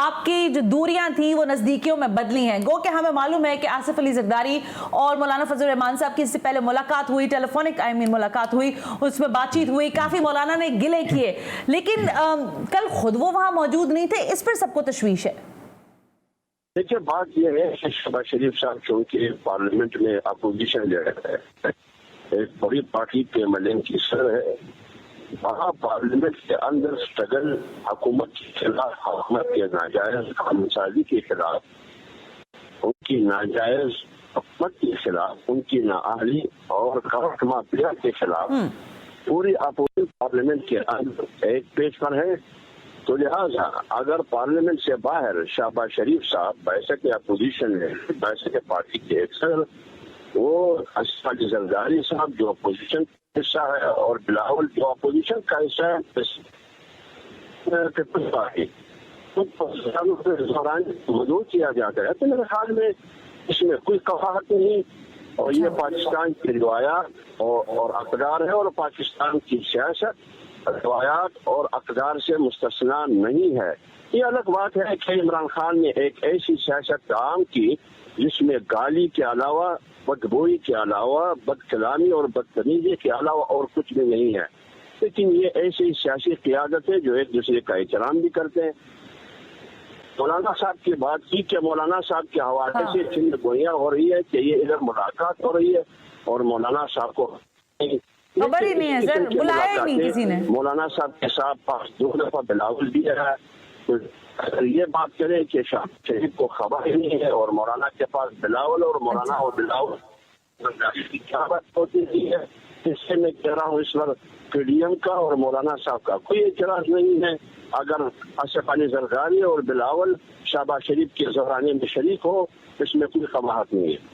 آپ کی جو دوریاں تھیں وہ نزدیکیوں میں بدلی ہیں. گو کہ ہمیں معلوم ہے کہ آصف علی زرداری اور مولانا فضل الرحمان صاحب کی اس سے پہلے ملاقات ہوئی, ٹیلیفونک ملاقات ہوئی, اس میں بات چیت ہوئی, کافی مولانا نے گلے کیے, لیکن کل خود وہ وہاں موجود نہیں تھے. اس پر سب کو تشویش ہے. دیکھیے بات یہ ہے کہ شہباز شریف صاحب چونکہ پارلیمنٹ میں اپوزیشن لیڈر ہے, ایک بڑی پارٹی کے MLN کی سر ہے, وہاں پارلیمنٹ کے اندر سٹرگل حکومت کے خلاف, حکومت کے ناجائز قانون سازی کے خلاف, ان کی ناجائز حکومت کے خلاف, ان کی نااہلی اور کرپٹ مافیا کے خلاف پوری اپوزیشن پارلیمنٹ کے اندر ایک پیج پر ہے. تو لہٰذا اگر پارلیمنٹ سے باہر شہباز شریف صاحب بیسک اپوزیشن ہے, بیسک پارٹی کے ایک صدر, وہ آصف علی زرداری صاحب جو اپوزیشن کا حصہ ہے اور بلاول جو اپوزیشن کا حصہ ہے, پیپلز پارٹی مدعو کیا جاتا ہے. تو میرے خیال میں اس میں کوئی قباحت نہیں, اور یہ پاکستان کی روایات اور اقدار ہے, اور پاکستان کی سیاست روایات اور اقدار سے مستثنا نہیں ہے. یہ الگ بات ہے کہ عمران خان نے ایک ایسی سیاست عام کی جس میں گالی کے علاوہ, بدگوئی کے علاوہ, بد کلامی اور بدتمیزی کے علاوہ اور کچھ بھی نہیں ہے. لیکن یہ ایسی سیاسی قیادت ہے جو ایک دوسرے کا احترام بھی کرتے ہیں. مولانا صاحب کی بات کی کہ مولانا صاحب کے حوالے سے چند گوئیاں ہو رہی ہے کہ یہ ادھر ملاقات ہو رہی ہے, اور مولانا صاحب کو خبر ہی نہیں ہے سر, بلایا ہی نہیں کسی نے. مولانا صاحب کے ساتھ 2 دفعہ بلاول بھی ہے. اگر یہ بات کریں کہ شہباز شریف کو خبر ہی نہیں ہے اور مولانا کے پاس بلاول اور مولانا اور بلاول کی کیا بات ہوتی ہے, اس سے میں کہہ رہا ہوں اس وقت PDM کا اور مولانا صاحب کا کوئی اعتراض نہیں ہے. اگر آصف علی زرداری اور بلاول شہباز شریف کے زہرانے میں شریک ہو, اس میں کوئی قباحت نہیں ہے.